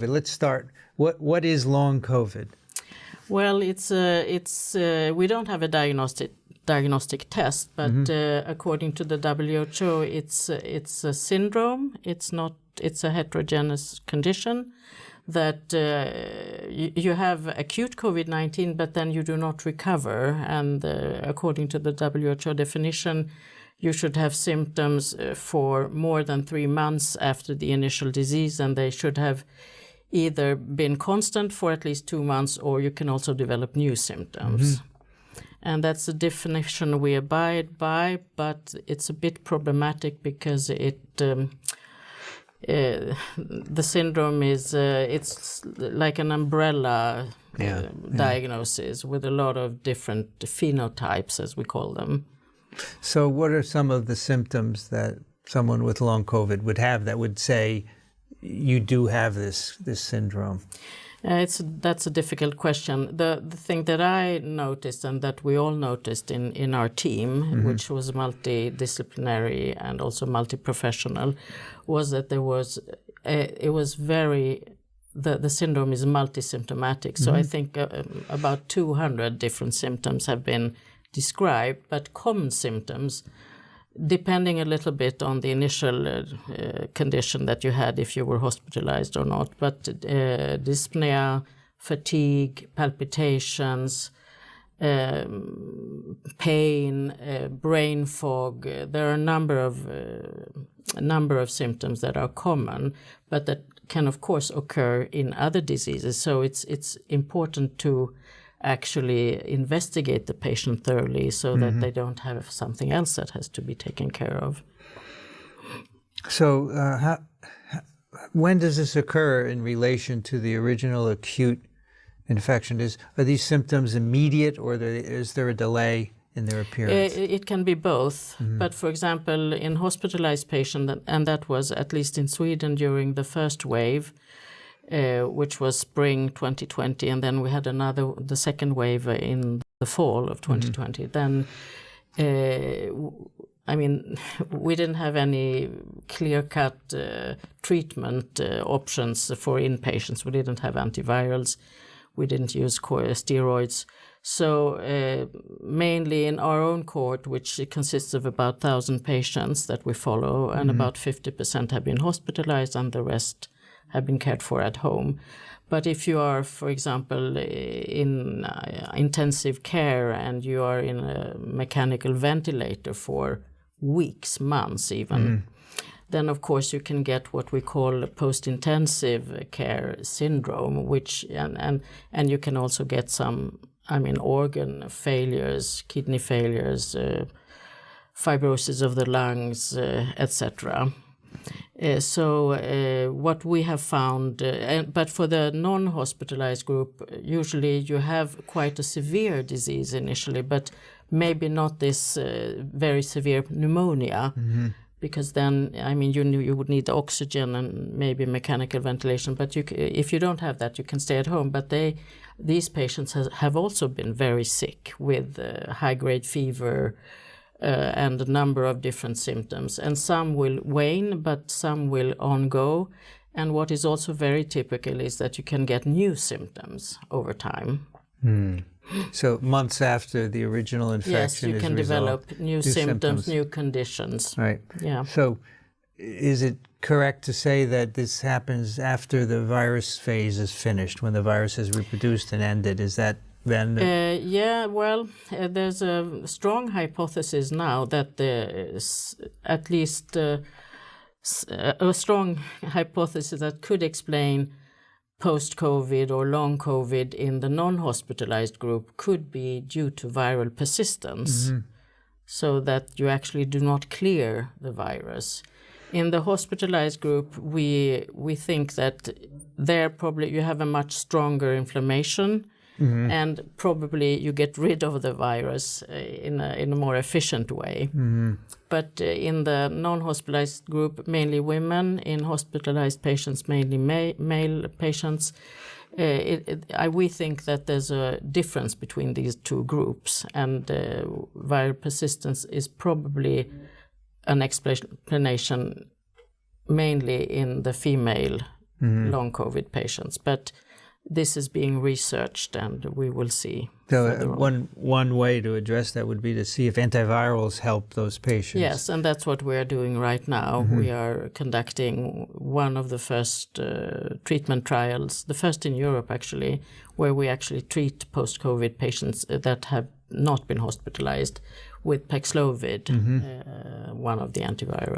But let's start. What is long COVID? Well, we don't have a diagnostic test, but according to the WHO, it's a syndrome. It's a heterogeneous condition that you have acute COVID-19, but then you do not recover. And according to the WHO definition, you should have symptoms for more than 3 months after the initial disease, and they should have either been constant for at least 2 months, or you can also develop new symptoms. And that's the definition we abide by, but it's a bit problematic because the syndrome is it's like an umbrella diagnosis with a lot of different phenotypes, as we call them. So what are some of the symptoms that someone with long COVID would have that would say you do have this syndrome? That's a difficult question. The thing that I noticed and that we all noticed in our team, which was multidisciplinary and also multi-professional, was that the syndrome is multi-symptomatic. So I think about 200 different symptoms have been described, but common symptoms, depending a little bit on the initial condition that you had, if you were hospitalized or not, but dyspnea, fatigue, palpitations, pain, brain fog. There are a number of symptoms that are common, but that can of course occur in other diseases. So it's important to actually investigate the patient thoroughly so that they don't have something else that has to be taken care of. So when does this occur in relation to the original acute infection? Are these symptoms immediate, or is there a delay in their appearance? It can be both. But for example, in hospitalized patients, and that was at least in Sweden during the first wave, which was spring 2020, and then we had the second wave in the fall of 2020. Then, we didn't have any clear-cut treatment options for inpatients. We didn't have antivirals. We didn't use steroids. So mainly in our own cohort, which consists of about 1,000 patients that we follow, and about 50% have been hospitalized and the rest have been cared for at home. But if you are, for example, in intensive care and you are in a mechanical ventilator for weeks, months even, then of course you can get what we call post-intensive care syndrome, which and you can also get some, organ failures, kidney failures, fibrosis of the lungs, etc. What we have found, but for the non-hospitalized group, usually you have quite a severe disease initially, but maybe not this very severe pneumonia, because then, you would need oxygen and maybe mechanical ventilation. But if you don't have that, you can stay at home. But these patients have also been very sick with high-grade fever, and a number of different symptoms. And some will wane, but some will on-go. And what is also very typical is that you can get new symptoms over time. So months after the original infection is resolved. Yes, you can develop new symptoms, new conditions. Right. Yeah. So is it correct to say that this happens after the virus phase is finished, when the virus has reproduced and ended? Is that then? There's a strong hypothesis now that at least a strong hypothesis that could explain post-COVID or long COVID in the non-hospitalized group could be due to viral persistence, so that you actually do not clear the virus. In the hospitalized group, we think that there probably you have a much stronger inflammation, and probably you get rid of the virus in a more efficient way. But in the non-hospitalized group, mainly women, in hospitalized patients, mainly male patients, we think that there's a difference between these two groups, and viral persistence is probably an explanation mainly in the female long COVID patients. But this is being researched, and we will see. So one way to address that would be to see if antivirals help those patients. Yes, and that's what we're doing right now. We are conducting one of the first treatment trials, the first in Europe actually, where we actually treat post-COVID patients that have not been hospitalized with Paxlovid, one of the antivirals.